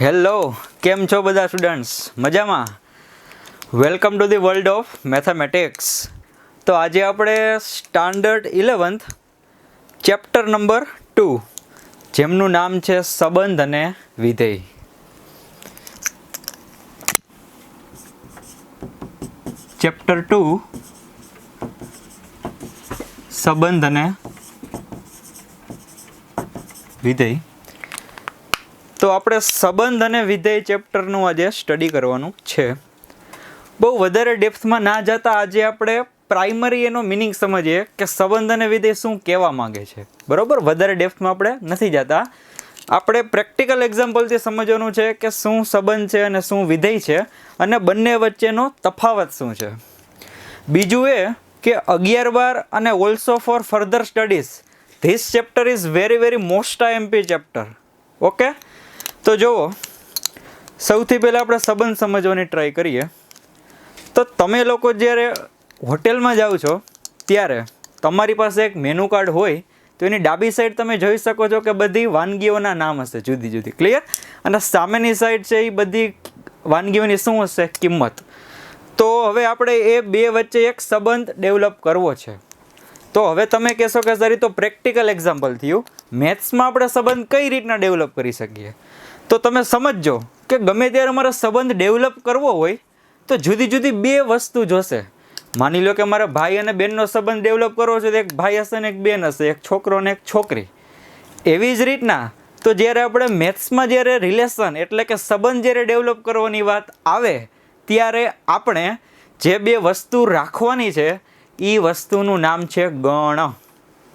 Hello, કેમ છો બધા સ્ટુડન્ટ્સ? મજામાં? Welcome to the world of mathematics. તો આજે આપણે સ્ટાન્ડર્ડ 11th ચેપ્ટર નંબર 2 જેમનું નામ છે સંબંધ અને વિધેય. ચેપ્ટર 2 સંબંધ અને વિધેય. તો આપણે સંબંધ અને વિધેય ચેપ્ટરનું આજે સ્ટડી કરવાનું છે. બહુ વધારે ડેપ્થમાં ના જતા આજે આપણે પ્રાઇમરી એનો મિનિંગ સમજીએ કે સંબંધ અને વિધેય શું કહેવા માંગે છે. બરાબર, વધારે ડેપ્થમાં આપણે નથી જતા. આપણે પ્રેક્ટિકલ એક્ઝામ્પલથી સમજવાનું છે કે શું સંબંધ છે અને શું વિધેય છે અને બંને વચ્ચેનો તફાવત શું છે. બીજું એ કે 11 અને also four further studies this chapter is very most IMP chapter. Okay, તો જુઓ, સૌથી પહેલાં આપણે સંબંધ સમજવાની ટ્રાય કરીએ. તો તમે લોકો જ્યારે હોટેલમાં જાઓ છો ત્યારે તમારી પાસે એક મેનુ કાર્ડ હોય તો એની ડાબી સાઈડ તમે જોઈ શકો છો કે બધી વાનગીઓના નામ હશે જુદી જુદી. ક્લિયર? અને સામેની સાઈડ છે એ બધી વાનગીઓની શું હશે? કિંમત. તો હવે આપણે એ બે વચ્ચે એક સંબંધ ડેવલપ કરવો છે. તો હવે તમે કહેશો કે સર એ તો પ્રેક્ટિકલ એક્ઝામ્પલ થયું, મેથ્સમાં આપણે સંબંધ કઈ રીતના ડેવલપ કરી શકીએ? તો તમે સમજજો કે ગમે ત્યારે મારે સંબંધ ડેવલપ કરવો હોય તો જુદી જુદી બે વસ્તુ જોશે. માની લો કે મારે ભાઈ અને બહેનનો સંબંધ ડેવલપ કરવો છે તો એક ભાઈ હશે ને એક બેન હશે, એક છોકરો ને એક છોકરી. એવી જ રીતના તો જ્યારે આપણે મેથ્સમાં જ્યારે રિલેશન એટલે કે સંબંધ જ્યારે ડેવલપ કરવાની વાત આવે ત્યારે આપણે જે બે વસ્તુ રાખવાની છે એ વસ્તુનું નામ છે ગણ.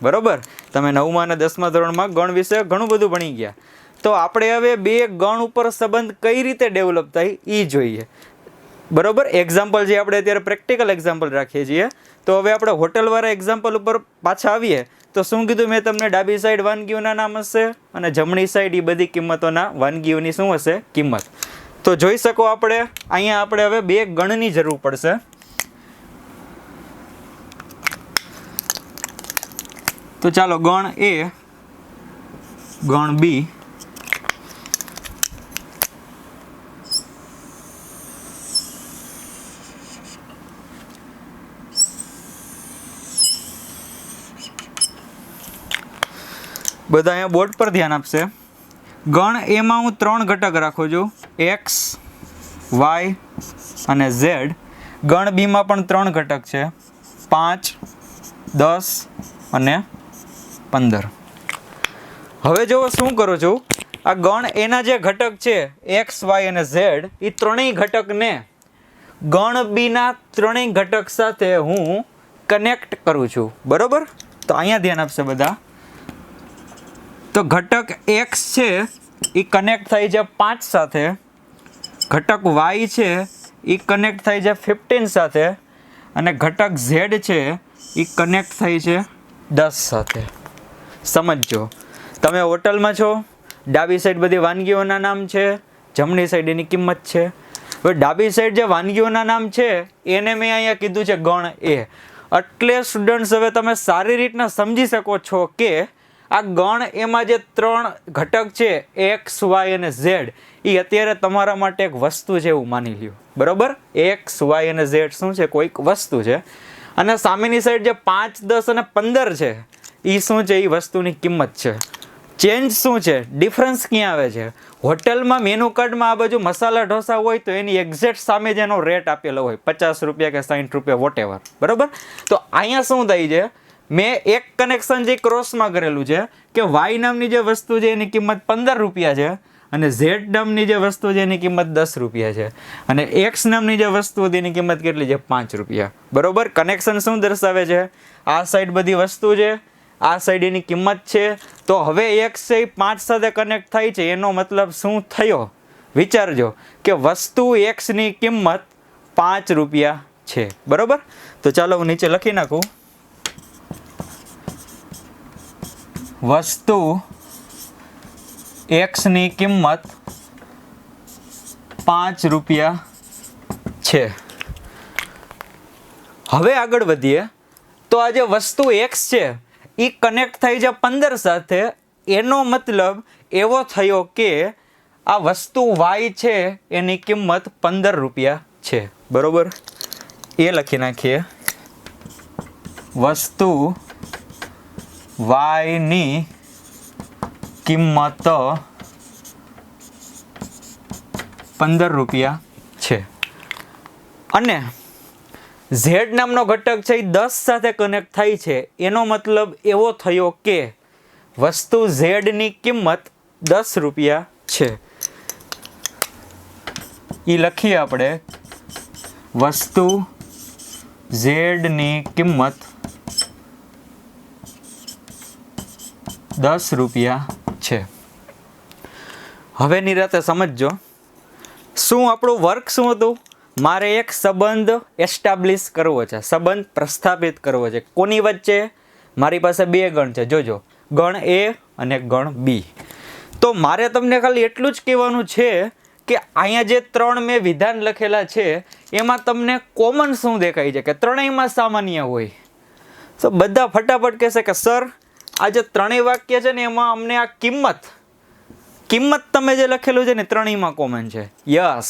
બરાબર, તમે 9મા અને 10મા ધોરણમાં ગણ વિશે ઘણું બધું ભણી ગયા. તો આપણે હવે બે ગણ ઉપર સંબંધ કઈ રીતે ડેવલપ થાય એ જોઈએ. બરાબર, એક્ઝામ્પલ જે આપણે અત્યારે પ્રેક્ટિકલ એક્ઝામ્પલ રાખીએ છીએ. તો હવે આપણે હોટલવાળા એક્ઝામ્પલ ઉપર પાછા આવીએ તો શું કીધું મેં તમને? ડાબી સાઈડ વાનગીઓના નામ હશે અને જમણી સાઈડ એ બધી કિંમતોના વાનગીઓની શું હશે? કિંમત. તો જોઈ શકો આપણે અહીંયા આપણે હવે બે ગણની જરૂર પડશે. તો ચાલો ગણ એ, ગણ બી, બધા અહીંયા બોર્ડ પર ધ્યાન આપશે. ગણ એમાં હું 3 ઘટક રાખું છું, એક્સ, વાય અને ઝેડ. ગણ બીમાં પણ 3 ઘટક છે, 5, 10 અને 15. હવે જો શું કરું છું, આ ગણ એના જે ઘટક છે એક્સ, વાય અને ઝેડ, એ ત્રણેય ઘટકને ગણ બીના ત્રણેય ઘટક સાથે હું કનેક્ટ કરું છું. બરોબર, તો અહીંયા ધ્યાન આપશે બધા. તો ઘટક એક્સ છે એ કનેક્ટ થાય છે 5 સાથે, ઘટક વાય છે એ કનેક્ટ થાય છે 15 સાથે અને ઘટક ઝેડ છે એ કનેક્ટ થાય છે 10 સાથે. સમજજો, તમે હોટલમાં છો, ડાબી સાઈડ બધી વાનગીઓના નામ છે, જમણી સાઈડ એની કિંમત છે. હવે ડાબી સાઈડ જે વાનગીઓના નામ છે એને મેં અહીંયા કીધું છે ગણ એ. એટલે સ્ટુડન્ટ્સ હવે તમે સારી રીતના સમજી શકો છો કે આ ગણ એમાં જે 3 ઘટક છે એક્સ, વાય અને ઝેડ, એ અત્યારે તમારા માટે એક વસ્તુ છે એવું માની લ્યો. બરોબર, એક્સ, વાય અને ઝેડ શું છે? કોઈક વસ્તુ છે. અને સામેની સાઈડ જે 5, 10 અને 15 છે એ શું છે? એ વસ્તુની કિંમત છે. ચેન્જ શું છે? ડિફરન્સ ક્યાં આવે છે? હોટલમાં મેનુ કાર્ડમાં આ બાજુ મસાલા ઢોસા હોય તો એની એક્ઝેક્ટ સામે જ એનો રેટ આપેલો હોય, 50 રૂપિયા કે 60 રૂપિયા વોટેવર. બરાબર, તો અહીંયા શું થાય છે? મેં એક કનેક્શન જે ક્રોસમાં કરેલું છે કે વાય નામની જે વસ્તુ છે એની કિંમત 15 રૂપિયા છે અને ઝેડ નામની જે વસ્તુ છે એની કિંમત 10 રૂપિયા છે અને એક્સ નામની જે વસ્તુ હતી એની કિંમત કેટલી છે? 5 રૂપિયા. બરોબર, કનેક્શન શું દર્શાવે છે? આ સાઈડ બધી વસ્તુ છે, આ સાઈડ એની કિંમત છે. તો હવે એક્સ છે 5 સાથે કનેક્ટ થાય છે, એનો મતલબ શું થયો? વિચારજો કે વસ્તુ એક્સની કિંમત 5 રૂપિયા છે. બરોબર, તો ચાલો હું નીચે લખી નાખું. વસ્તુ એક્સની કિંમત 5 રૂપિયા છે. હવે આગળ વધીએ તો આ જે વસ્તુ એક્સ છે એ કનેક્ટ થાય છે 15 સાથે. એનો મતલબ એવો થયો કે આ વસ્તુ y છે એની કિંમત 15 રૂપિયા છે, બરોબર. એ લખી નાખીએ, વસ્તુ y ની કિંમત 15 રૂપિયા છે અને z નામનો ઘટક છે એ 10 સાથે કનેક્ટ થાય છે. એનો મતલબ એવો થયો કે વસ્તુ z ની કિંમત 10 રૂપિયા છે. એ લખીએ આપણે, વસ્તુ z ની કિંમત 10 રૂપિયા છે. હવે નિરાતે સમજજો, શું આપણું વર્ક શું હતું? મારે એક સંબંધ એસ્ટાબ્લિશ કરવો છે, સંબંધ પ્રસ્થાપિત કરવો છે. કોની વચ્ચે? મારી પાસે બે ગણ છે, જોજો, ગણ A અને ગણ B. તો મારે તમને ખાલી એટલું જ કહેવાનું છે કે અહીંયા જે ત્રણ મેં વિધાન લખેલા છે એમાં તમને કોમન શું દેખાય છે, કે ત્રણેયમાં સામાન્ય હોય. તો બધા ફટાફટ કહેશે કે સર આ જે ત્રણેય વાક્ય છે ને એમાં અમને આ કિંમત તમે જે લખેલું છે ને ત્રણેયમાં કોમન છે. યસ,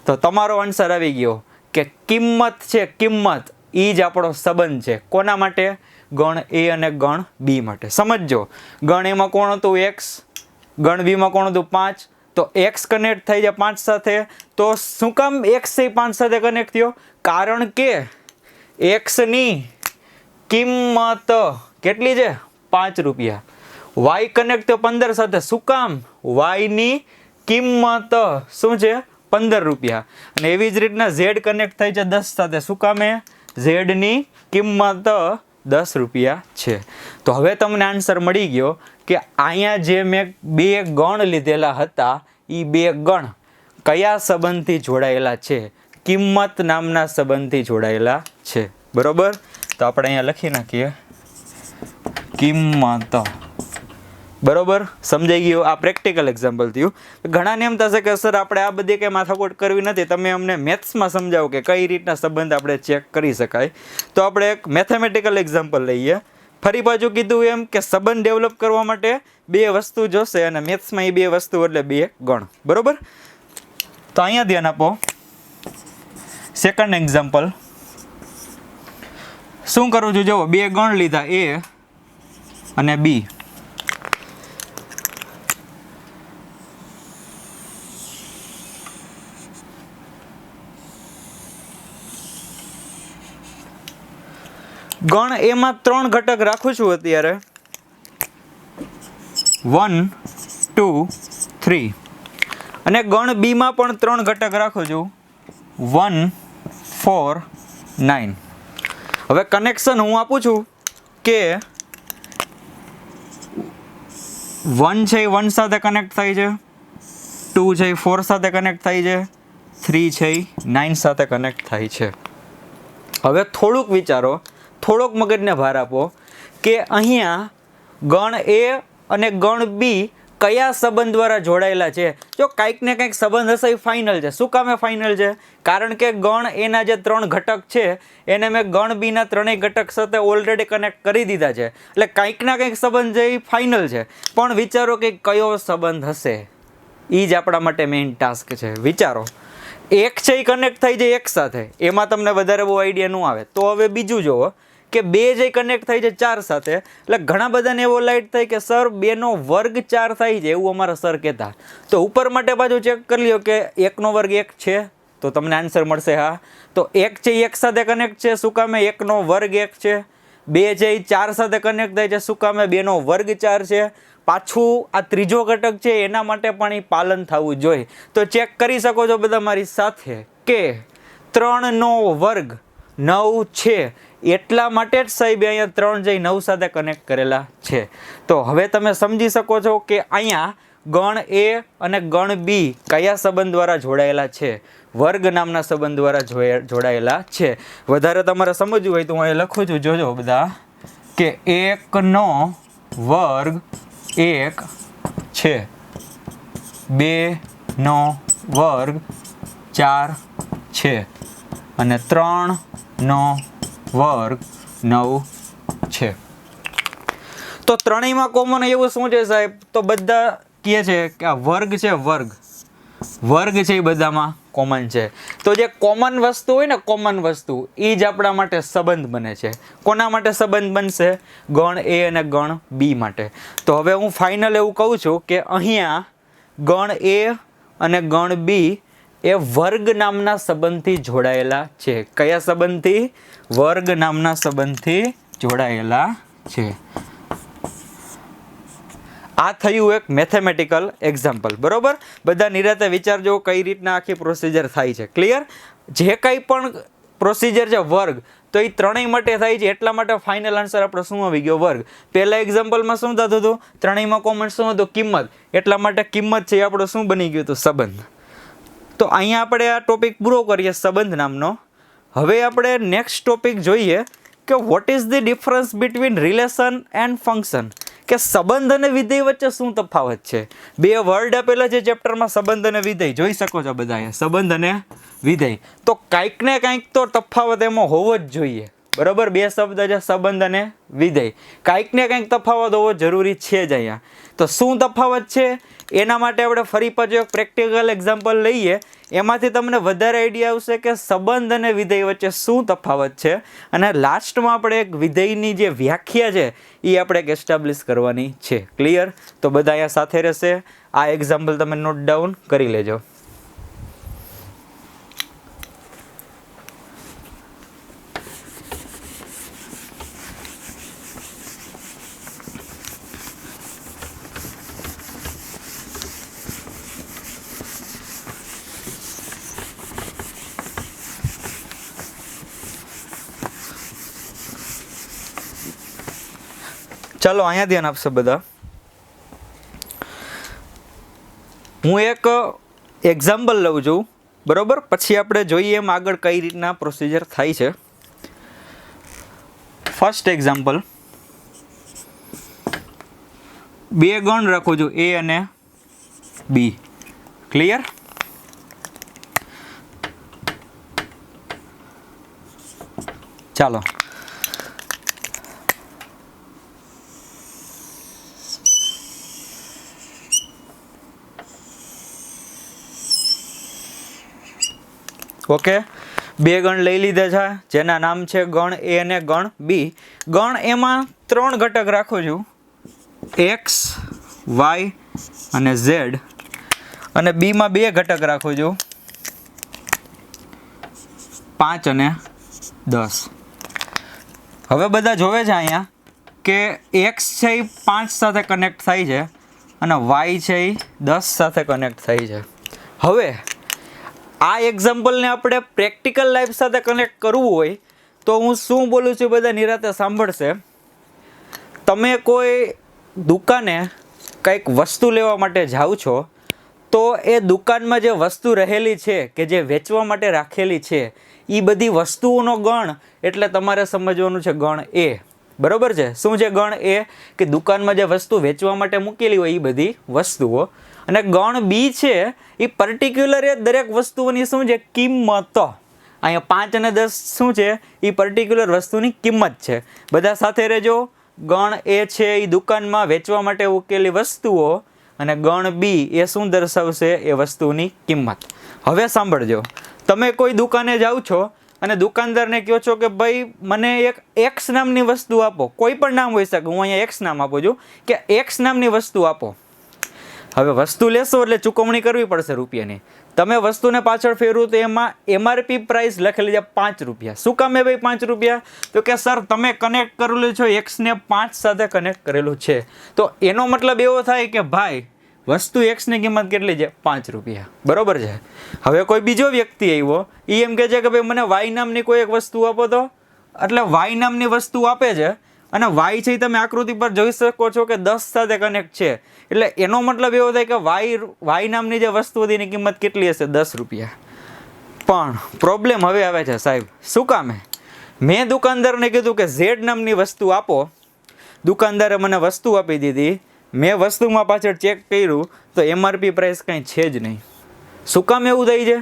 તો તમારો આન્સર આવી ગયો કે કિંમત છે, કિંમત એ જ આપણો સંબંધ છે. કોના માટે? ગણ A અને ગણ B માટે. સમજજો, ગણ A માં કોણ હતું? x. ગણ B માં કોણ હતું? 5. તો x કનેક્ટ થઈ જાય 5 સાથે. તો શું કામ x એ 5 સાથે કનેક્ટ થયો? કારણ કે x ની કિંમત કેટલી છે? 5 રૂપિયા. y કનેક્ટ થયો 15 સાથે. શું કામ? y ની કિંમત શું છે? 15 રૂપિયા. અને એવી જ રીતના z કનેક્ટ થઈ છે 10 સાથે. શું કામે? z ની કિંમત 10 રૂપિયા છે. તો હવે તમને આન્સર મળી ગયો કે અહીંયા જે મેં બે ગણ લીધેલા હતા એ બે ગણ કયા સંબંધથી જોડાયેલા છે? કિંમત નામના સંબંધથી જોડાયેલા છે, બરોબર. તો આપણે અહીંયા લખી નાખીએ કિંમત, બરોબર. સમજાઈ ગયું? આ પ્રેક્ટિકલ એક્ઝામ્પલ થયું. ઘણાને એમ થશે કે સર આપણે આ બધી કંઈ માથાકૂટ કરવી નથી, તમે અમને મેથ્સમાં સમજાવો કે કઈ રીતના સંબંધ આપણે ચેક કરી શકાય. તો આપણે એક મેથેમેટિકલ એક્ઝામ્પલ લઈએ. ફરી પાછું કીધું એમ કે સંબંધ ડેવલપ કરવા માટે બે વસ્તુ જોશે અને મેથ્સમાં એ બે વસ્તુ એટલે બે ગણ, બરોબર. તો અહીંયા ધ્યાન આપો. સેકન્ડ એક્ઝામ્પલ શું કરું છું? જુઓ, બે ગણ લીધા A અને B. ગણ A માં 3 ઘટક રાખું છું અત્યારે, 1, 2, 3. અને ગણ B માં પણ 3 ઘટક રાખું છું, 1, 4, 9. હવે કનેક્શન હું આપું છું કે 1 છે એ 1 સાથે કનેક્ટ થાય છે, 2 છે એ 4 સાથે કનેક્ટ થાય છે, 3 છે એ 9 સાથે કનેક્ટ થાય છે. હવે થોડુંક વિચારો, થોડોક મગજને ભાર આપો કે અહીંયા ગણ A અને ગણ B કયા સંબંધ દ્વારા જોડાયેલા છે. જો કંઈક ને કંઈક સંબંધ હશે એ ફાઇનલ છે. શું કામે ફાઇનલ છે? કારણ કે ગણ A ના જે 3 ઘટક છે એને મેં ગણ B ના 3 ઘટક સાથે ઓલરેડી કનેક્ટ કરી દીધા છે, એટલે કંઈક ના કંઈક સંબંધ છે એ ફાઇનલ છે. પણ વિચારો કે કયો સંબંધ હશે, એ જ આપણા માટે મેઇન ટાસ્ક છે. વિચારો, એક છે એ કનેક્ટ થઈ જાય એક સાથે, એમાં તમને વધારે બહુ આઈડિયા ન આવે. તો હવે બીજું જુઓ કે બે જે કનેક્ટ થાય છે 4 સાથે, એટલે ઘણા બધાને એવો લાઈટ થાય કે સર 2 નો વર્ગ 4 થાય છે એવું અમારા સર કહેતા. તો ઉપર માટે પાછું ચેક કરી લ્યો કે 1 નો વર્ગ 1 છે, તો તમને આન્સર મળશે હા. તો 1 છે એ 1 સાથે કનેક્ટ છે, શું કામે? 1 નો વર્ગ 1 છે. 2 છે એ 4 સાથે કનેક્ટ થાય છે, શું કામે? 2 નો વર્ગ 4 છે. પાછું આ ત્રીજો ઘટક છે એના માટે પણ એ પાલન થવું જોઈએ. તો ચેક કરી શકો છો બધા મારી સાથે કે 3 નો વર્ગ 9 છે, એટલા માટે જ સાહેબ અહીંયા 3 જઈ 9 સાથે કનેક્ટ કરેલા છે. તો હવે તમે સમજી શકો છો કે અહીંયા ગણ A અને ગણ B કયા સંબંધ દ્વારા જોડાયેલા છે? વર્ગ નામના સંબંધ દ્વારા જોડાયેલા છે. વધારે તમારે સમજવું હોય તો હું અહીં લખું છું, જોજો બધા, કે 1 નો વર્ગ 1 છે, 2 નો વર્ગ 4 છે અને 3 નો વર્ગ 9 છે. તો ત્રણેયમાં કોમન એવું શું છે સાહેબ? તો બધા કહે છે કે આ વર્ગ છે, વર્ગ વર્ગ છે એ બધામાં કોમન છે. તો જે કોમન વસ્તુ હોય ને, કોમન વસ્તુ એ જ આપણા માટે સંબંધ બને છે. કોના માટે સંબંધ બનશે? ગણ એ અને ગણ બી માટે. તો હવે હું ફાઇનલ એવું કહું છું કે અહીંયા ગણ એ અને ગણ બી એ વર્ગ નામના સંબંધથી જોડાયેલા છે. કયા સંબંધથી? વર્ગ નામના સંબંધથી જોડાયેલા છે. આ થયું એક મેથેમેટિકલ એક્ઝામ્પલ. બરોબર, બધા નિરાતે વિચારજો કઈ રીતના આખી પ્રોસિજર થાય છે. ક્લિયર? જે કંઈ પણ પ્રોસિજર છે વર્ગ, તો એ ત્રણેય માટે થાય છે. એટલા માટે ફાઇનલ આન્સર આપણો શું આવી ગયો? વર્ગ. પહેલા એક્ઝામ્પલમાં શું થતું હતું? ત્રણેયમાં કોમન શું હતું? કિંમત. એટલા માટે કિંમત છે એ આપણો શું બની ગયું હતું? સંબંધ. તો અહીંયા આપણે આ ટોપિક પૂરો કરીએ સંબંધ નામનો. હવે આપણે નેક્સ્ટ ટોપિક જોઈએ કે what is the difference between relation and function. કે સંબંધ અને વિધેય વચ્ચે શું તફાવત છે? બે વર્ડ આપેલા છે ચેપ્ટરમાં, સંબંધ અને વિધેય. જોઈ શકો છો બધા અહીંયા, સંબંધ અને વિધેય. તો કાંઈક ને કાંઈક તો તફાવત એમાં હોવો જ જોઈએ. બરાબર, બે શબ્દ છે સંબંધ અને વિધેય. કાંઈક ને કાંઈક તફાવત હોવો જરૂરી છે જ અહીંયા. તો શું તફાવત છે એના માટે આપણે ફરી પાછું એક પ્રેક્ટિકલ એક્ઝામ્પલ લઈએ. એમાંથી તમને વધારે આઈડિયા આવશે કે સંબંધ અને વિધેય વચ્ચે શું તફાવત છે. અને લાસ્ટમાં આપણે એક વિધેયની જે વ્યાખ્યા છે એ આપણે એક એસ્ટાબ્લિશ કરવાની છે. ક્લિયર? તો બધા અહીંયા સાથે રહેશે. આ એક્ઝામ્પલ તમે નોટ ડાઉન કરી લેજો. ચાલો અહીંયા ધ્યાન આપશે બધા. હું એક એક્ઝામ્પલ લઉં છું. બરોબર, પછી આપણે જોઈએ એમ આગળ કઈ રીતના પ્રોસિજર થાય છે. ફર્સ્ટ એક્ઝામ્પલ, બે ગણ રાખું છું એ અને બી. ક્લિયર? ચાલો ઓકે, બે ગણ લઈ લીધા છે જેના નામ છે ગણ એ અને ગણ બી. ગણ એમાં ત્રણ ઘટક રાખું છું, એક્સ, વાય અને ઝેડ. અને બીમાં બે ઘટક રાખું છું, 5 અને 10. હવે બધા જોવે છે અહીંયા કે એક્સ છે એ 5 સાથે કનેક્ટ થાય છે અને વાય છે એ 10 સાથે કનેક્ટ થાય છે. હવે આ એક્ઝામ્પલને આપણે પ્રેક્ટિકલ લાઈફ સાથે કનેક્ટ કરવું હોય તો હું શું બોલું છું બધા નિરાતે સાંભળશે. તમે કોઈ દુકાને કંઈક વસ્તુ લેવા માટે જાઓ છો તો એ દુકાનમાં જે વસ્તુ રહેલી છે કે જે વેચવા માટે રાખેલી છે એ બધી વસ્તુઓનો ગણ એટલે તમારે સમજવાનું છે ગણ એ. બરોબર છે? શું છે ગણ એ? કે દુકાનમાં જે વસ્તુ વેચવા માટે મૂકેલી હોય એ બધી વસ્તુઓ. અને ગણ બી છે એ પર્ટિક્યુલર એ દરેક વસ્તુઓની શું છે? કિંમત. અહીંયા 5 અને 10 શું છે? એ પર્ટિક્યુલર વસ્તુની કિંમત છે. બધા સાથે રહેજો. ગણ એ છે એ દુકાનમાં વેચવા માટે મૂકેલી વસ્તુઓ અને ગણ બી એ શું દર્શાવશે? એ વસ્તુની કિંમત. હવે સાંભળજો, તમે કોઈ દુકાને જાઓ છો અને દુકાનદારને કહો છો કે ભાઈ મને એક એક્સ નામની વસ્તુ આપો. કોઈ પણ નામ હોઈ શકે, હું અહીંયા એક્સ નામ આપું છું કે એક્સ નામની વસ્તુ આપો. હવે વસ્તુ લેશો એટલે ચૂકવણી કરવી પડશે રૂપિયાની. તમે વસ્તુને પાછળ ફેરવું તો એમાં MRP પ્રાઇસ લખેલી છે 5 રૂપિયા. શું કામે ભાઈ 5 રૂપિયા? તો કે સર તમે કનેક્ટ કરેલું છો એક્સને 5 સાથે કનેક્ટ કરેલું છે. તો એનો મતલબ એવો થાય કે ભાઈ વસ્તુ એક્સની કિંમત કેટલી છે? 5 રૂપિયા. બરોબર છે? હવે કોઈ બીજો વ્યક્તિ આવ્યો, એ એમ કહે છે કે ભાઈ મને વાય નામની કોઈ એક વસ્તુ આપો. તો એટલે વાય નામની વસ્તુ આપે છે અને વાય છે તમે આકૃતિ પર જોઈ શકો છો કે 10 સાથે કનેક્ટ છે. એટલે એનો મતલબ એવો થાય કે વાય નામની જે વસ્તુ હતી એની કિંમત કેટલી હશે? 10 રૂપિયા. પણ પ્રોબ્લેમ હવે આવે છે સાહેબ. શું કામે? મેં દુકાનદારને કીધું કે ઝેડ નામની વસ્તુ આપો. દુકાનદારે મને વસ્તુ આપી દીધી. મેં વસ્તુમાં પાછળ ચેક કર્યું તો MRP પ્રાઇસ કંઈ છે જ નહીં. શું કામ એવું થઈ છે?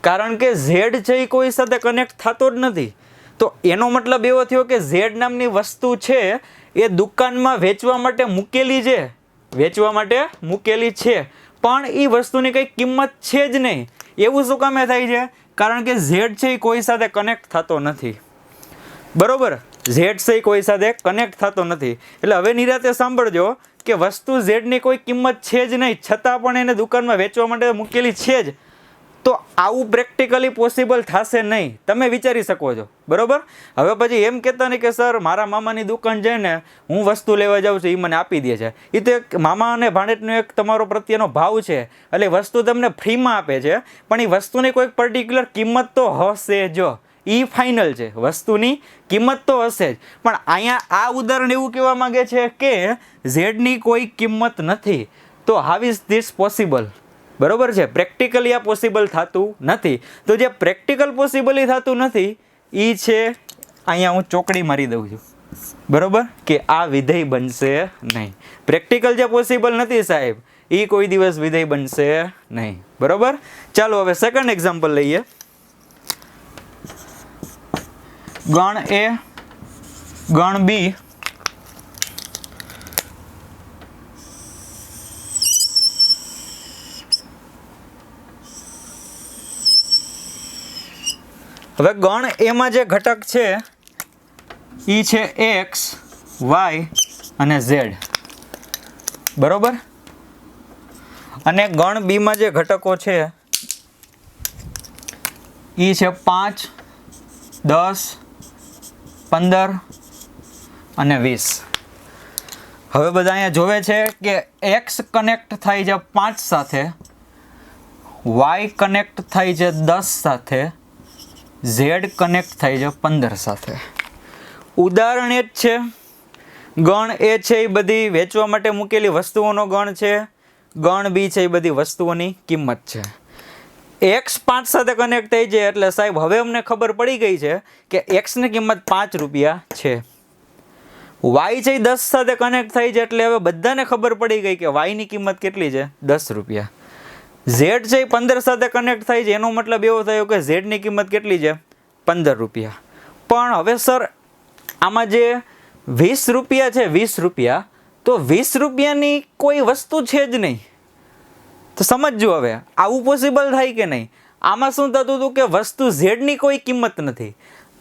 કારણ કે ઝેડ છે એ કોઈ સાથે કનેક્ટ થતો જ નથી. તો એનો મતલબ એવો થયો કે ઝેડ નામની વસ્તુ છે એ દુકાનમાં વેચવા માટે મૂકેલી છે. વેચવા માટે મૂકેલી છે પણ એ વસ્તુની કંઈ કિંમત છે જ નહીં. એવું શું કામે થાય છે? કારણ કે ઝેડ છે એ કોઈ સાથે કનેક્ટ થતો નથી. બરોબર, ઝેડ છે એ કોઈ સાથે કનેક્ટ થતો નથી. એટલે હવે નિરાતે સાંભળજો કે વસ્તુ ઝેડની કોઈ કિંમત છે જ નહીં, છતાં પણ એને દુકાનમાં વેચવા માટે મૂકેલી છે જ. તો આવું પ્રેક્ટિકલી પોસિબલ થશે નહીં. તમે વિચારી શકો છો. બરોબર. હવે પછી એમ કહેતા નહીં કે સર મારા મામાની દુકાન છે ને, હું વસ્તુ લેવા જાઉં છું, એ મને આપી દે છે. એ તો એક મામા અને ભાણેજનો એક તમારો પ્રત્યેનો ભાવ છે, એટલે વસ્તુ તમને ફ્રીમાં આપે છે, પણ એ વસ્તુની કોઈ પર્ટિક્યુલર કિંમત તો હશે જ. એ ફાઇનલ છે, વસ્તુની કિંમત તો હશે જ. પણ અહીંયા આ ઉદાહરણ એવું કહેવા માંગે છે કે ઝેડની કોઈ કિંમત નથી. તો હાઉ ઇઝ ધીસ પોસિબલ? બરોબર છે, પ્રેક્ટિકલી આ પોસિબલ થતું નથી. તો જે પ્રેક્ટિકલ પોસિબલી થતું નથી એ છે, અહીંયા હું ચોકડી મારી દઉં છું. બરોબર, કે આ વિધેય બનશે નહીં. પ્રેક્ટિકલ જે પોસિબલ નથી સાહેબ, એ કોઈ દિવસ વિધેય બનશે નહીં. બરોબર. ચાલો હવે સેકન્ડ એક્ઝામ્પલ લઈએ. ગણ એ, ગણ બી, હવે ગણ એમાં જે ઘટક છે એ છે એક્સ, વાય અને ઝેડ. બરોબર. અને ગણ બીમાં જે ઘટકો છે એ છે 5, 10, 15 અને 20. હવે બધા અહીંયા જોવે છે કે એક્સ કનેક્ટ થાય છે 5 સાથે, વાય કનેક્ટ થાય છે 10 સાથે, ઝેડ કનેક્ટ થાય છે 15 સાથે. ઉદાહરણ એ જ છે. ગણ એ છે એ બધી વેચવા માટે મૂકેલી વસ્તુઓનો ગણ છે. ગણ બી છે એ બધી વસ્તુઓની કિંમત છે. એક્સ 5 સાથે કનેક્ટ થઈ છે એટલે સાહેબ હવે અમને ખબર પડી ગઈ છે કે એક્સની કિંમત 5 રૂપિયા છે. વાય છે એ 10 સાથે કનેક્ટ થઈ છે એટલે હવે બધાને ખબર પડી ગઈ કે વાયની કિંમત કેટલી છે? 10 રૂપિયા. ઝેડ છે એ 15 સાથે કનેક્ટ થાય છે, એનો મતલબ એવો થયો કે ઝેડની કિંમત કેટલી છે? 15 રૂપિયા. પણ હવે સર આમાં જે 20 રૂપિયા છે, 20 રૂપિયા, તો 20 રૂપિયાની કોઈ વસ્તુ છે જ નહીં. તો સમજજો હવે આવું પોસિબલ થાય કે નહીં. આમાં શું થતું હતું કે વસ્તુ ઝેડની કોઈ કિંમત નથી.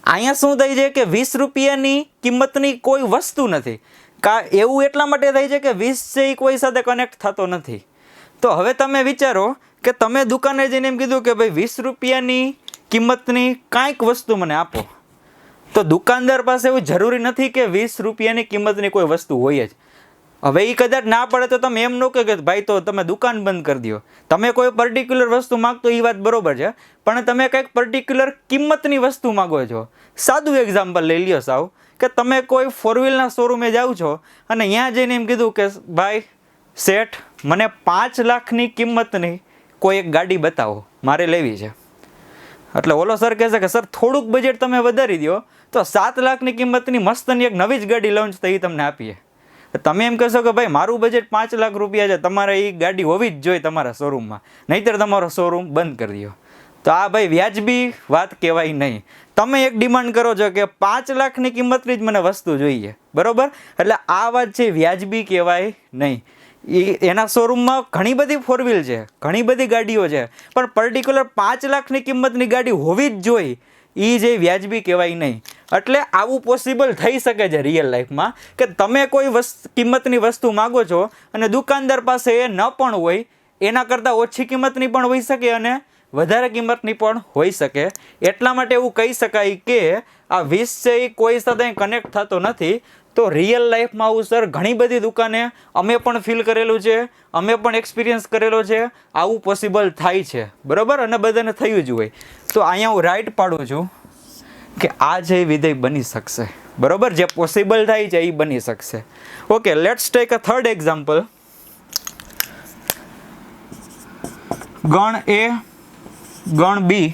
અહીંયા શું થાય છે કે 20 રૂપિયાની કિંમતની કોઈ વસ્તુ નથી. એવું એટલા માટે થાય છે કે 20 છે એ કોઈ સાથે કનેક્ટ થતો નથી. તો હવે તમે વિચારો કે તમે દુકાને જઈને એમ કીધું કે ભાઈ 20 રૂપિયાની કિંમતની કાંઈક વસ્તુ મને આપો. તો દુકાનદાર પાસે એવું જરૂરી નથી કે 20 રૂપિયાની કિંમતની કોઈ વસ્તુ હોય જ. હવે એ કદાચ ના પડે તો તમે એમ ન કહો કે ભાઈ તો તમે દુકાન બંધ કરી દો. તમે કોઈ પર્ટિક્યુલર વસ્તુ માગતો એ વાત બરોબર છે, પણ તમે કંઈક પર્ટિક્યુલર કિંમતની વસ્તુ માગો છો. સાદું એક્ઝામ્પલ લઈ લ્યો સાવ, કે તમે કોઈ 4 વ્હીલના શોરૂમે જાઓ છો અને ત્યાં જઈને એમ કીધું કે ભાઈ શેઠ મને 5 લાખની કિંમતની કોઈ એક ગાડી બતાવો, મારે લેવી છે. એટલે ઓલો સર કહેશે કે સર થોડુંક બજેટ તમે વધારી દો તો 7 લાખની કિંમતની મસ્તની એક નવી જ ગાડી લોન્ચ થઈ તમને આપીએ. તમે એમ કહેશો કે ભાઈ મારું બજેટ 5 લાખ રૂપિયા છે, તમારે એ ગાડી હોવી જ જોઈએ તમારા શોરૂમમાં, નહીંતર તમારો શોરૂમ બંધ કરી દો. તો આ ભાઈ વ્યાજબી વાત કહેવાય નહીં. તમે એક ડિમાન્ડ કરો છો કે 5 લાખની કિંમતની જ મને વસ્તુ જોઈએ. બરોબર. એટલે આ વાત છે વ્યાજબી કહેવાય નહીં. એના શોરૂમમાં ઘણી બધી 4 વ્હીલ છે, ઘણી બધી ગાડીઓ છે, પણ પર્ટિક્યુલર 5 લાખની કિંમતની ગાડી હોવી જ જોઈએ, એ જે વ્યાજબી કહેવાય નહીં. એટલે આવું પોસિબલ થઈ શકે છે રિયલ લાઈફમાં કે તમે કોઈ કિંમતની વસ્તુ માગો છો અને દુકાનદાર પાસે એ ન પણ હોય, એના કરતાં ઓછી કિંમતની પણ હોઈ શકે અને વધારે કિંમતની પણ હોઈ શકે. એટલા માટે એવું કહી શકાય કે આ 20 છે એ કોઈ સાથે કનેક્ટ થતો નથી. તો રિયલ લાઈફમાં આવું સર ઘણી બધી દુકાને અમે પણ ફીલ કરેલું છે, અમે પણ એક્સપિરિયન્સ કરેલો છે. આવું પોસિબલ થાય છે. બરાબર. અને બધાને થયું જ હોય. તો અહીંયા હું રાઈટ પાડું છું કે આ જે વિધેય બની શકશે. બરાબર. જે પોસિબલ થાય છે એ બની શકશે. Okay, let's take a third example. ગણ એ, ગણ બી,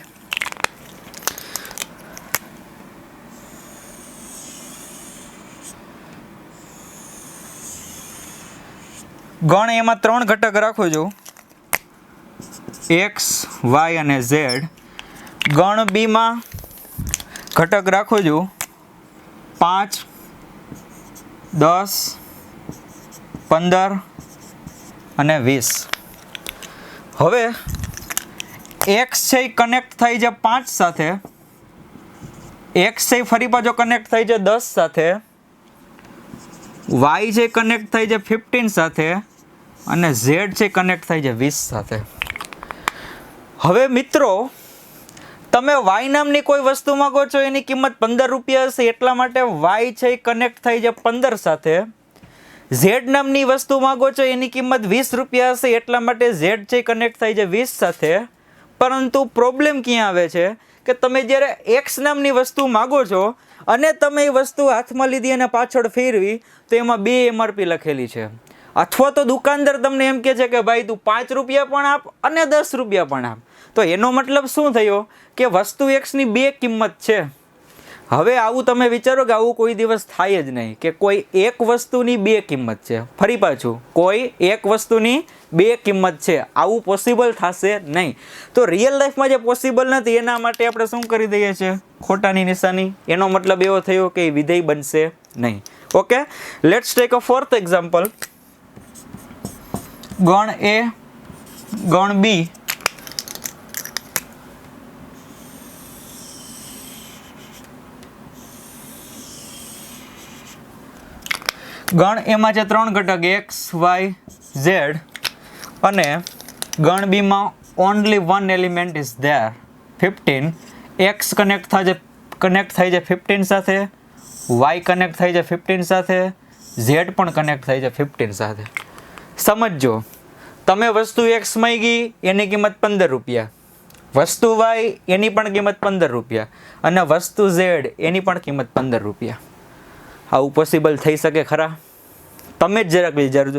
ગણ એમાં 3 ઘટક રાખો છો, એક્સ, વાય અને ઝેડ. ગણ બીમાં ઘટક રાખો છો 5, 10, 15 અને 20. હવે x છે એ કનેક્ટ થાય છે 5 સાથે, x છે ફરી પાછો કનેક્ટ થાય છે 10 સાથે, y છે કનેક્ટ થાય છે 15 સાથે અને z છે કનેક્ટ થાય છે 20 સાથે. હવે મિત્રો તમે y નામની કોઈ વસ્તુ માંગો છો એની કિંમત 15 રૂપિયા હશે એટલા માટે y છે એ કનેક્ટ થાય છે 15 સાથે. z નામની વસ્તુ માંગો છો એની કિંમત 20 રૂપિયા હશે એટલા માટે z છે કનેક્ટ થાય છે 20 સાથે. પરંતુ પ્રોબ્લેમ ક્યાં આવે છે કે તમે જ્યારે x નામની વસ્તુ માગો છો અને તમે એ વસ્તુ હાથમાં લીધી અને પાછળ ફેરવી તો એમાં 2 MRP લખેલી છે. અથવા તો દુકાનદાર તમને એમ કહે છે કે ભાઈ તું 5 રૂપિયા પણ આપ અને 10 રૂપિયા પણ આપ. તો એનો મતલબ શું થયો કે વસ્તુ xની 2 કિંમત છે. હવે આવું તમે વિચારો કે આવું કોઈ દિવસ થાય જ નહીં કે કોઈ એક વસ્તુની 2 કિંમત છે. ફરી પાછું, કોઈ એક વસ્તુની 2 કિંમત છે, આવું પોસિબલ થશે નહીં. તો રિયલ લાઈફમાં જે પોસિબલ નથી એના માટે આપણે શું કરી દઈએ છીએ? ખોટાની નિશાની. એનો મતલબ એવો થયો કે વિધેય બનશે નહીં. Okay, let's take a fourth example. ગણ A, ગણ B, ગણ A માં છે 3 ઘટક x, y, z અને ગણ B માં only one element is there 15. x connect થાય છે 15 સાથે, y કનેક્ટ થાય છે 15 સાથે, z પણ કનેક્ટ થાય છે 15 સાથે. સમજો, તમે વસ્તુ x માંગી એની કિંમત 15 રૂપિયા, વસ્તુ y એની પણ કિંમત 15 રૂપિયા અને વસ્તુ z એની પણ કિંમત 15 રૂપિયા. આવું પોસિબલ થઈ શકે ખરા? તમે જ જરાક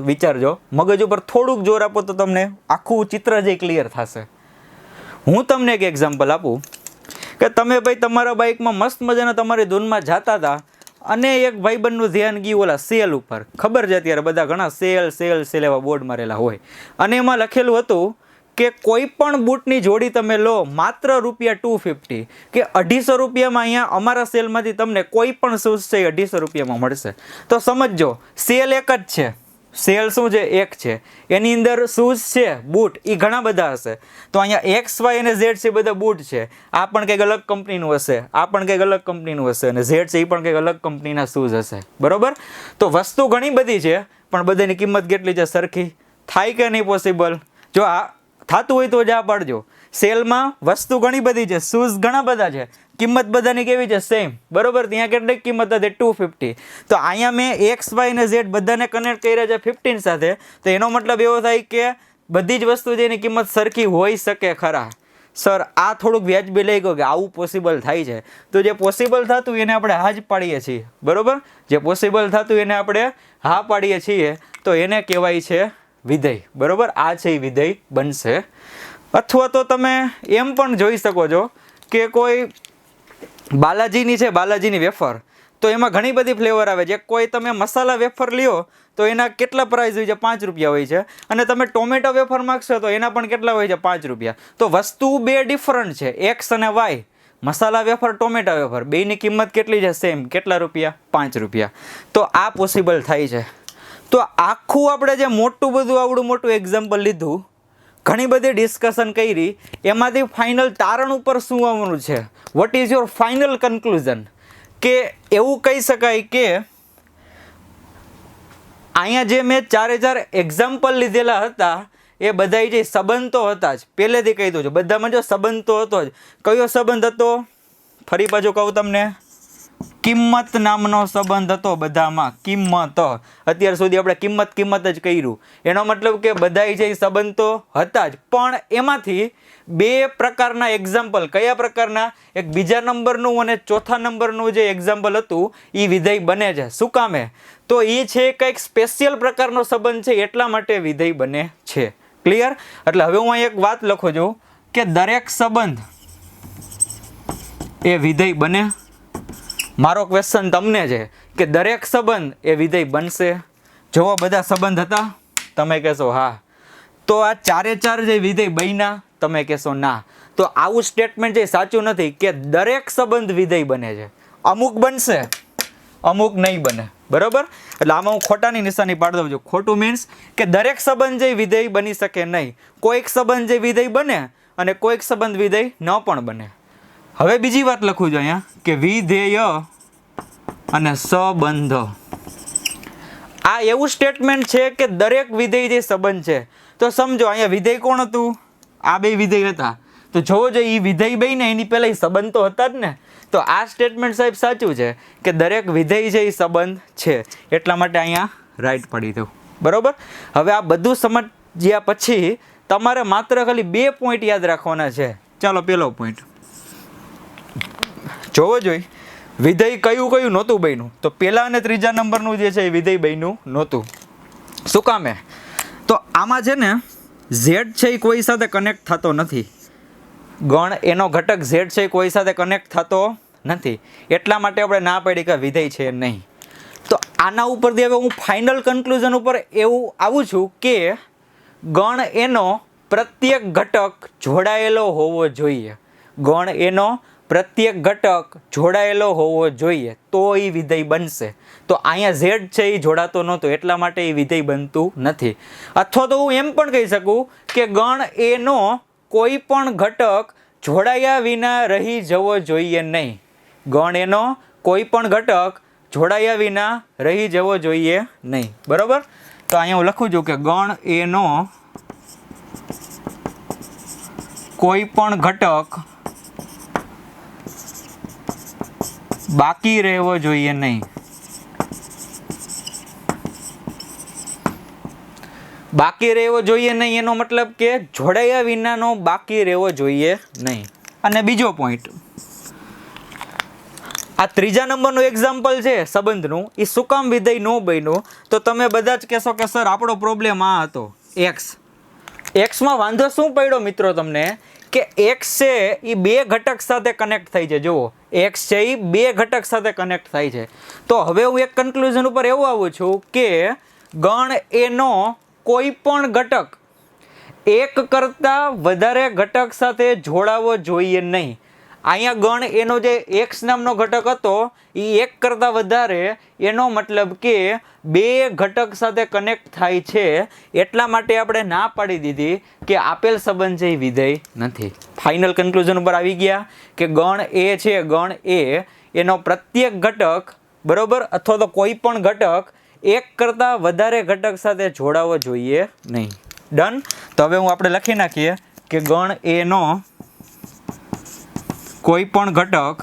વિચારજો, મગજ ઉપર થોડુંક જોર આપો તો તમને આખું ચિત્ર જે ક્લિયર થશે. હું તમને એક એક્ઝામ્પલ આપું કે તમે ભાઈ તમારા બાઇકમાં મસ્ત મજાના તમારી ધૂનમાં જતા હતા અને એક ભાઈબંધનું ધ્યાન ગયું ઓલા સેલ ઉપર. ખબર છે અત્યારે બધા ઘણા સેલ એવા બોર્ડ મારેલા હોય અને એમાં લખેલું હતું કે કોઈ પણ બૂટની જોડી તમે લો માત્ર રૂપિયા 250 કે 250 રૂપિયામાં અહીંયા અમારા સેલમાંથી તમને કોઈ પણ શૂઝ છે 250 રૂપિયામાં મળશે. તો સમજો, સેલ એક જ છે. સેલ શું છે? એક છે. એની અંદર શૂઝ છે, બૂટ એ ઘણા બધા હશે. તો અહીંયા x, y અને z છે બધા બૂટ છે. આ પણ કંઈક અલગ કંપનીનું હશે, આ પણ કંઈક અલગ કંપનીનું હશે અને z છે એ પણ કંઈક અલગ કંપનીના શૂઝ હશે. બરોબર? તો વસ્તુ ઘણી બધી છે પણ બધાની કિંમત કેટલી છે? સરખી. થાય કે નહીં પોસિબલ? જો આ થતું હોય તો જ આ પાડજો. સેલમાં વસ્તુ ઘણી બધી છે, શૂઝ ઘણા બધા છે, કિંમત બધાની કેવી છે? સેમ. બરોબર? ત્યાં કેટલી કિંમત હતી? 250. તો અહીંયા મેં x, y અને z બધાને કનેક્ટ કર્યા છે 15 સાથે. તો એનો મતલબ એવો થાય કે બધી જ વસ્તુ જેની કિંમત સરખી હોઈ શકે ખરા? સર આ થોડુંક વ્યાજબી લઈ ગયો કે આવું પોસિબલ થાય છે. તો જે પોસિબલ થતું એને આપણે હા જ પાડીએ છીએ. બરોબર? જે પોસિબલ થતું એને આપણે હા પાડીએ છીએ તો એને કહેવાય છે વિધેય. બરોબર? આ છે એ વિધેય બનશે. અથવા તો તમે એમ પણ જોઈ શકો છો કે કોઈ બાલાજીની છે, બાલાજીની વેફર, તો એમાં ઘણી બધી ફ્લેવર આવે છે. કોઈ તમે મસાલા વેફર લ્યો તો એના કેટલા પ્રાઇસ હોય છે? 5 રૂપિયા હોય છે. અને તમે ટોમેટો વેફર માગશો તો એના પણ કેટલા હોય છે? 5 રૂપિયા. તો વસ્તુ 2 ડિફરન્ટ છે, x અને y. મસાલા વેફર, ટોમેટા વેફર, બેયની કિંમત કેટલી છે? સેમ. કેટલા રૂપિયા? 5 રૂપિયા. તો આ પોસિબલ થાય છે. તો આખું આપણે જે મોટું બધું આવડું મોટું એક્ઝામ્પલ લીધું, ઘણી બધી ડિસ્કશન કરી, એમાંથી ફાઇનલ તારણ ઉપર શું આવવાનું છે? What is your final conclusion? કે એવું કહી શકાય કે અહીંયા જે મેં 4 એક્ઝામ્પલ લીધેલા હતા એ બધા જે સંબંધ તો હતા જ, પહેલેથી કહી દઉં છું, બધામાં જો સંબંધ તો હતો જ. કયો સંબંધ હતો? ફરી પાછું કહું તમને, કિંમત નામનો સંબંધ હતો બધામાં. કિંમત. અત્યાર સુધી આપણે કિંમત જ કર્યું. એનો મતલબ કે બધા જે સંબંધ તો હતા જ, પણ એમાંથી 2 પ્રકારના એક્ઝામ્પલ. કયા પ્રકારના? એક બીજા નંબરનું અને ચોથા નંબરનું જે એક્ઝામ્પલ હતું એ વિધેય બને છે. શું કામે? તો એ છે કંઈક સ્પેશિયલ પ્રકારનો સંબંધ છે એટલા માટે વિધેય બને છે. ક્લિયર? એટલે હવે હું અહીં એક વાત લખું છું કે દરેક સંબંધ એ વિધેય બને. મારો ક્વેશ્ચન તમને છે કે દરેક સંબંધ એ વિધેય બનશે? જોવો બધા સંબંધ હતા, તમે કહેશો હા. તો આ 4 જે વિધેય બન્યા, તમે કહેશો ના. તો આવું સ્ટેટમેન્ટ જે સાચું નથી કે દરેક સંબંધ વિધેય બને છે. અમુક બનશે, અમુક નહીં બને. બરોબર, એટલે આમાં હું ખોટાની નિશાની પાડી દઉં છું. ખોટું મીન્સ કે દરેક સંબંધ જે વિધેય બની શકે નહીં. કોઈક સંબંધ જે વિધેય બને અને કોઈક સંબંધ વિધેય ન પણ બને. હવે બીજી વાત લખું છું અહીંયા કે વિધેય અને સંબંધ. આ એવું સ્ટેટમેન્ટ છે કે દરેક વિધેય જે સંબંધ છે. તો સમજો અહીંયા વિધેય કોણ હતું? આ બે વિધેય હતા. તો જોવો જોઈએ એ વિધેય બે ને એની પહેલા સંબંધ તો હતા જ ને. તો આ સ્ટેટમેન્ટ સાહેબ સાચું છે કે દરેક વિધેય છે એ સંબંધ છે. એટલા માટે અહીંયા રાઈટ પડી દઉં. બરોબર. હવે આ બધું સમજ્યા પછી તમારે માત્ર ખાલી 2 પોઈન્ટ યાદ રાખવાના છે. ચાલો પહેલો પોઈન્ટ જોવો જોઈએ. વિધેય કયું કયું નહોતું બન્યું? તો પહેલા અને ત્રીજા નંબરનું જે છે એ વિધેય બન્યું નહોતું. શું કામે? તો આમાં છે ને ઝેડ છે એ કોઈ સાથે કનેક્ટ થતો નથી. ગણ એનો ઘટક ઝેડ છે એ કોઈ સાથે કનેક્ટ થતો નથી. એટલા માટે આપણે ના પાડી કે વિધેય છે નહીં. તો આના ઉપરથી હવે હું ફાઇનલ કન્ક્લુઝન ઉપર એવું આવું છું કે ગણ એનો પ્રત્યેક ઘટક જોડાયેલો હોવો જોઈએ. ગણ એનો પ્રત્યેક ઘટક જોડાયેલો હોવો જોઈએ તો એ વિધેય બનશે. તો અહીંયા ઝેડ છે એ જોડાતો નહોતો એટલા માટે એ વિધેય બનતું નથી. અથવા તો હું એમ પણ કહી શકું કે ગણ એનો કોઈ પણ ઘટક જોડાયા વિના રહી જવો જોઈએ નહીં. ગણ એનો કોઈ પણ ઘટક જોડાયા વિના રહી જવો જોઈએ નહીં. બરોબર. તો અહીંયા હું લખું છું કે ગણ એનો કોઈ પણ ઘટક બાકી રહેવો જોઈએ નહીં. બાકી રહેવો જોઈએ નહીં એનો મતલબ કે જોડાયા વિનાનો બાકી રહેવો જોઈએ નહીં. અને બીજો પોઈન્ટ, આ ત્રીજા નંબરનું એક્ઝામ્પલ છે સંબંધનું, એ શું કામ વિધેય ન બન્યું? તો તમે બધા જ કહેશો કે સર આપણો પ્રોબ્લેમ આ હતો એક્સ. એક્સમાં વાંધો શું પડ્યો મિત્રો તમને કે એક્સ છે એ 2 ઘટક સાથે કનેક્ટ થઈ છે. જુઓ એક્સ છે એ 2 ઘટક સાથે કનેક્ટ થાય છે. તો હવે હું એક કન્ક્લુઝન ઉપર એવું આવું છું કે ગણ એનો કોઈ પણ ઘટક એક કરતાં વધારે ઘટક સાથે જોડાવો જોઈએ નહીં. અહીંયા ગણ એનો જે એક્સ નામનો ઘટક હતો એ 1 કરતાં વધારે, એનો મતલબ કે 2 ઘટક સાથે કનેક્ટ થાય છે. એટલા માટે આપણે ના પાડી દીધી કે આપેલ સંબંધ છે એ વિધેય નથી. ફાઇનલ કન્ક્લુઝન ઉપર આવી ગયા કે ગણ એ છે, ગણ એ એનો પ્રત્યેક ઘટક બરોબર અથવા તો કોઈ પણ ઘટક 1 કરતાં વધારે ઘટક સાથે જોડાવો જોઈએ નહીં. ડન. તો હવે હું આપણે લખી નાખીએ કે ગણ એનો કોઈ પણ ઘટક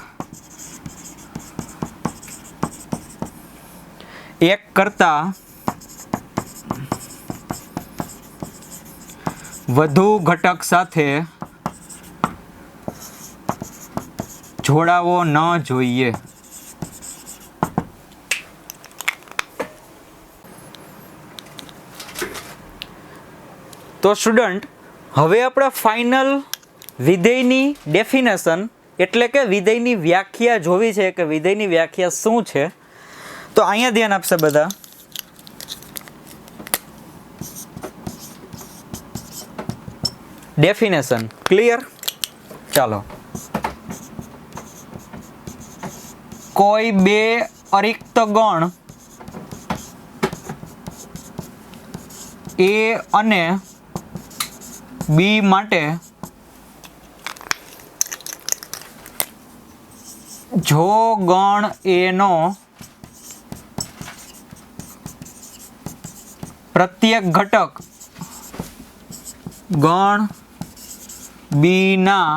1 કરતાં વધુ ઘટક સાથે જોડાવો ન જોઈએ. તો સ્ટુડન્ટ હવે આપણે ફાઇનલ વિધેયની ડેફિનેશન એટલે કે વિધેયની વ્યાખ્યા જોવી છે કે વિધેયની વ્યાખ્યા શું છે. તો અહીંયા ધ્યાન આપશે બધા. Definition clear? ચાલો. કોઈ 2 અરિક્ત ગણ A અને B માટે જો ગણ એનો પ્રત્યેક ઘટક ગણ બી ના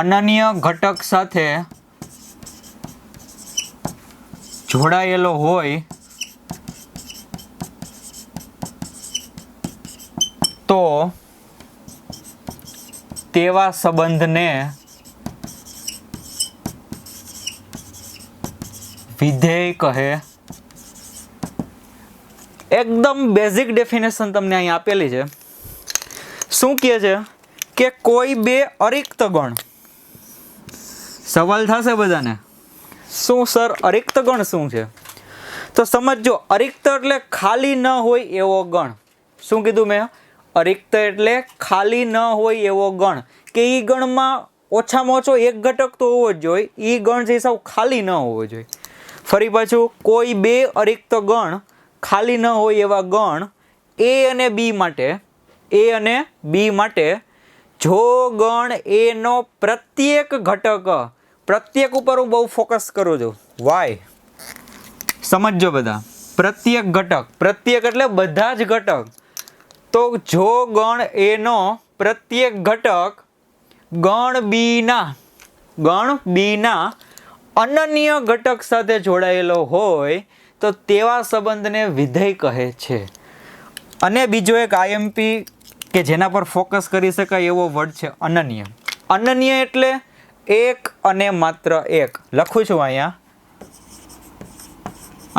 અનન્ય ઘટક સાથે જોડાયેલો હોય તો તેવા સંબંધને વિધેય કહે. એકદમ બેઝિક ડેફિનેશન તમને અહીં આપેલી છે. શું કહે છે કે કોઈ 2 અરિક્ત ગણ. સવાલ થશે બધાને, શું સર અરિક્ત ગણ શું છે? તો સમજો, અરિક્ત એટલે ખાલી ન હોય એવો ગણ. શું કીધું મેં? અરિક્ત એટલે ખાલી ન હોય એવો ગણ, કે એ ગણમાં ઓછામાં ઓછો એક ઘટક તો હોવો જ જોઈએ. એ ગણ જે સાવ ખાલી ન હોવો જોઈએ. ફરી પાછું, કોઈ બે અરિક્ત ગણ ખાલી ન હોય એવા ગણ એ અને બી માટે જો ગણ એ નો પ્રત્યેક ઘટક, પ્રત્યેક ઉપર હું બહુ ફોકસ કરું છું, વાય સમજો બધા, પ્રત્યેક ઘટક, પ્રત્યેક એટલે બધા જ ઘટક, તો જો ગણ એ નો પ્રત્યેક ઘટક ગણ બી ના અનન્ય ઘટક સાથે જોડાયેલો હોય તો તેવા સંબંધને વિધેય કહે છે. અને બીજો એક આઈએમપી કે જેના પર ફોકસ કરી શકાય એવો વર્ડ છે અનન્ય. અનન્ય એટલે એક અને માત્ર એક. લખું છું અહીંયા,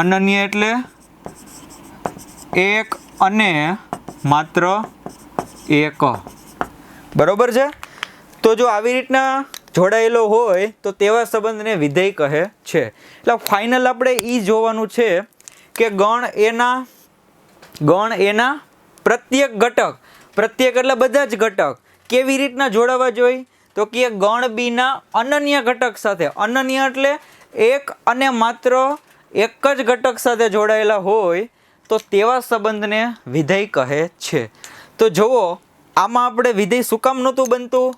અનન્ય એટલે એક અને માત્ર એક. બરોબર છે? તો જો આવી રીતના જોડાયેલો હોય તો તેવા સંબંધને વિધેય કહે છે. એટલે ફાઇનલ આપણે એ જોવાનું છે કે ગણ એના પ્રત્યેક ઘટક, પ્રત્યેક એટલે બધા જ ઘટક કેવી રીતના જોડાવા જોઈએ, તો કે ગણ બી ના અનન્ય ઘટક સાથે, અનન્ય એટલે એક અને માત્ર એક જ ઘટક સાથે જોડાયેલા હોય તો તેવા સંબંધને વિધેય કહે છે. તો જુઓ આમાં આપણે વિધેય શું કામ નહોતું બનતું,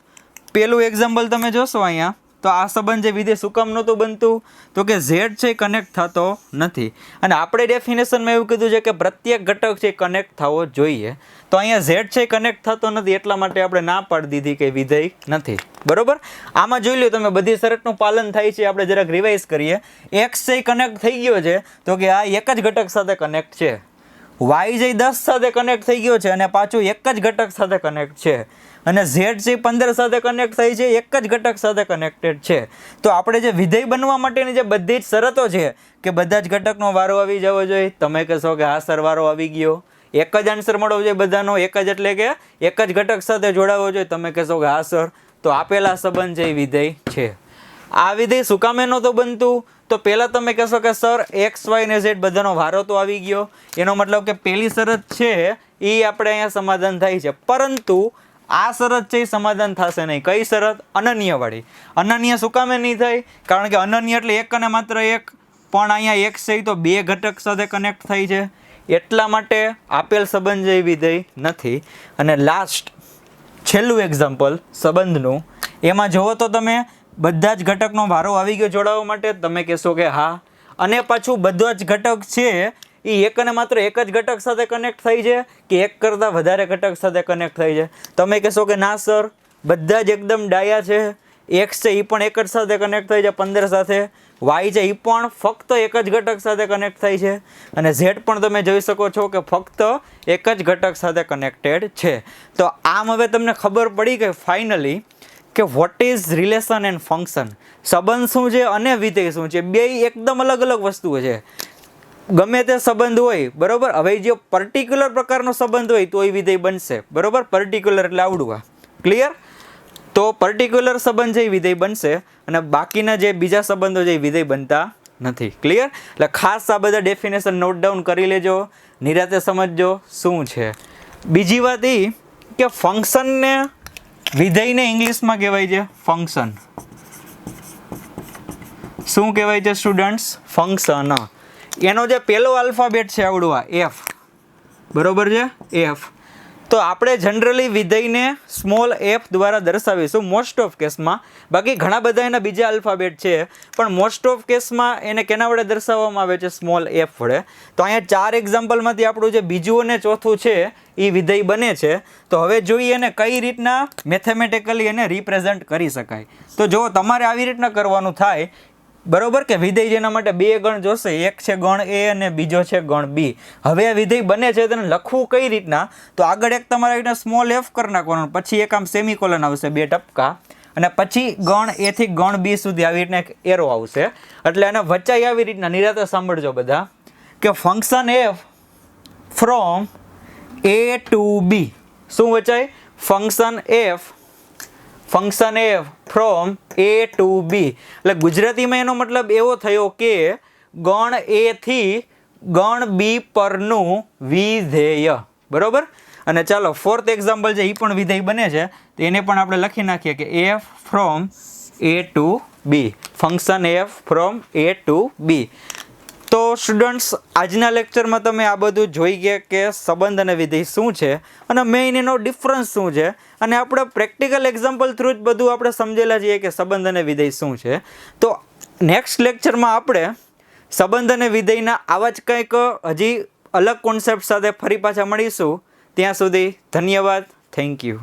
પેલું એક્ઝામ્પલ તમે જોશો અહીંયા, તો આ સંબંધ જે વિધેય શું કામ નહોતું બનતું, તો કે ઝેડ છે કનેક્ટ થતો નથી. અને આપણે ડેફિનેશનમાં એવું કીધું છે કે પ્રત્યેક ઘટક છે કનેક્ટ થવો જોઈએ. તો અહીંયા ઝેડ છે કનેક્ટ થતો નથી એટલા માટે આપણે ના પાડી દીધી કે વિધેય નથી. બરોબર? આમાં જોઈ લો તમે બધી શરતનું પાલન થાય છે. આપણે જરાક રિવાઇઝ કરીએ. એક્સ છે કનેક્ટ થઈ ગયો છે તો કે આ એક જ ઘટક સાથે કનેક્ટ છે. વાય જે 10 સાથે કનેક્ટ થઈ ગયો છે અને પાછું એક જ ઘટક સાથે કનેક્ટ છે. અને ઝેડ છે 15 સાથે કનેક્ટ થઈ છે, એક જ ઘટક સાથે કનેક્ટેડ છે. તો આપણે જે વિધેય બનવા માટેની જે બધી જ શરતો છે કે બધા જ ઘટકનો વારો આવી જવો જોઈએ, તમે કહેશો કે હા સર વારો આવી ગયો. એક જ આન્સર મળવો જોઈએ બધાનો, એક જ એટલે કે એક જ ઘટક સાથે જોડાવવો જોઈએ, તમે કહેશો કે હા સર. તો આપેલા સંબંધ જે વિધેય છે. આ વિધેય શું કામ નહોતું બનતું, તો પહેલાં તમે કહેશો કે સર એક્સ વાય ને ઝેડ બધાનો વારો તો આવી ગયો, એનો મતલબ કે પહેલી શરત છે એ આપણે અહીંયા સમાધાન થાય છે. પરંતુ આ શરત છે એ સમાધાન થશે નહીં. કઈ શરત? અનન્યવાળી. અનન્ય શું કામે નહીં થાય? કારણ કે અનન્ય એટલે એક અને માત્ર એક, પણ અહીંયા એક છે તો બે ઘટક સાથે કનેક્ટ થાય છે, એટલા માટે આપેલ સંબંધ જે વિધેય નથી. અને લાસ્ટ છેલ્લું એક્ઝામ્પલ સંબંધનું, એમાં જુઓ તો તમે બધા જ ઘટકનો વારો આવી ગયો જોડાવા માટે, તમે કહેશો કે હા. અને પાછું બધા જ ઘટક છે એ એક અને માત્ર એક જ ઘટક સાથે કનેક્ટ થઈ છે કે એક કરતાં વધારે ઘટક સાથે કનેક્ટ થઈ છે? તમે કહેશો કે ના સર, બધા જ એકદમ ડાયા છે. એક્સ છે એ પણ એક જ સાથે કનેક્ટ થઈ છે 15 સાથે, વાય છે એ પણ ફક્ત એક જ ઘટક સાથે કનેક્ટ થઈ છે, અને ઝેડ પણ તમે જોઈ શકો છો કે ફક્ત એક જ ઘટક સાથે કનેક્ટેડ છે. તો આમ હવે તમને ખબર પડી કે ફાઇનલી કે what is relation and function. સંબંધ શું છે અને વિધેય શું છે, બે એકદમ અલગ અલગ વસ્તુઓ છે. ગમે તે સંબંધ હોય, બરોબર. હવે જે પર્ટિક્યુલર પ્રકારનો સંબંધ હોય તો એ વિધેય બનશે, બરોબર. પર્ટિક્યુલર એટલે આવડું. ક્લિયર? તો પર્ટિક્યુલર સંબંધ છે એ વિધેય બનશે અને બાકીના જે બીજા સંબંધો છે એ વિધેય બનતા નથી. ક્લિયર? એટલે ખાસ આ બધા ડેફિનેશન નોટ ડાઉન કરી લેજો, નિરાતે સમજજો શું છે. બીજી વાત એ કે ફંક્શનને વિધેયને ઇંગ્લિશમાં કહેવાય છે ફંક્શન. શું કહેવાય છે સ્ટુડન્ટ્સ? ફંક્શન. એનો જે પહેલો આલ્ફાબેટ છે આવડું આ એફ, બરોબર છે, એફ. તો આપણે જનરલી વિધેયને સ્મોલ એફ દ્વારા દર્શાવીશું મોસ્ટ ઓફ કેસમાં. બાકી ઘણા બધા એના બીજા આલ્ફાબેટ છે, પણ મોસ્ટ ઓફ કેસમાં એને કેના વડે દર્શાવવામાં આવે છે? સ્મોલ એફ વડે. તો અહીંયા 4 એક્ઝામ્પલમાંથી આપણું જે બીજું અને ચોથું છે એ વિધેય બને છે. તો હવે જોઈએ એને કઈ રીતના મેથેમેટિકલી એને રિપ્રેઝન્ટ કરી શકાય. તો જો તમારે આવી રીતના કરવાનું થાય, બરોબર, કે વિધેય જેના માટે બે ગણ જોશે, એક છે ગણ એ અને બીજો છે ગણ બી. હવે આ વિધેય બને છે તેને લખવું કઈ રીતના, તો આગળ એક તમારે રીતના સ્મોલ એફ કરી નાખવાનું, પછી એક આમ સેમિકોલન આવશે, બે ટપકા, અને પછી ગણ એ થી ગણ બી સુધી આવી રીતના એક એરો આવશે. એટલે એને વચાઈ આવી રીતના નિરાતે સાંભળજો બધા કે function F from A to B. શું વચાય? Function F from A to B. એટલે ગુજરાતીમાં એનો મતલબ એવો થયો કે ગણ એ થી ગણ બી પરનું વિધેય. બરોબર? અને ચાલો ફોર્થ એક્ઝામ્પલ છે એ પણ વિધેય બને છે, તો એને પણ આપણે લખી નાખીએ કે F from A to B, function F from A to B. તો સ્ટુડન્ટ્સ, આજના લેક્ચરમાં તમે આ બધું જોઈ ગયા કે સંબંધ અને વિધેય શું છે અને મેઇન એનો ડિફરન્સ શું છે, અને આપણે પ્રેક્ટિકલ એક્ઝામ્પલ થ્રુ જ બધું આપણે સમજેલા છીએ કે સંબંધ અને વિધેય શું છે. તો નેક્સ્ટ લેક્ચરમાં આપણે સંબંધ અને વિધેયના આવા જ કંઈક હજી અલગ કોન્સેપ્ટ સાથે ફરી પાછા મળીશું. ત્યાં સુધી ધન્યવાદ. Thank you.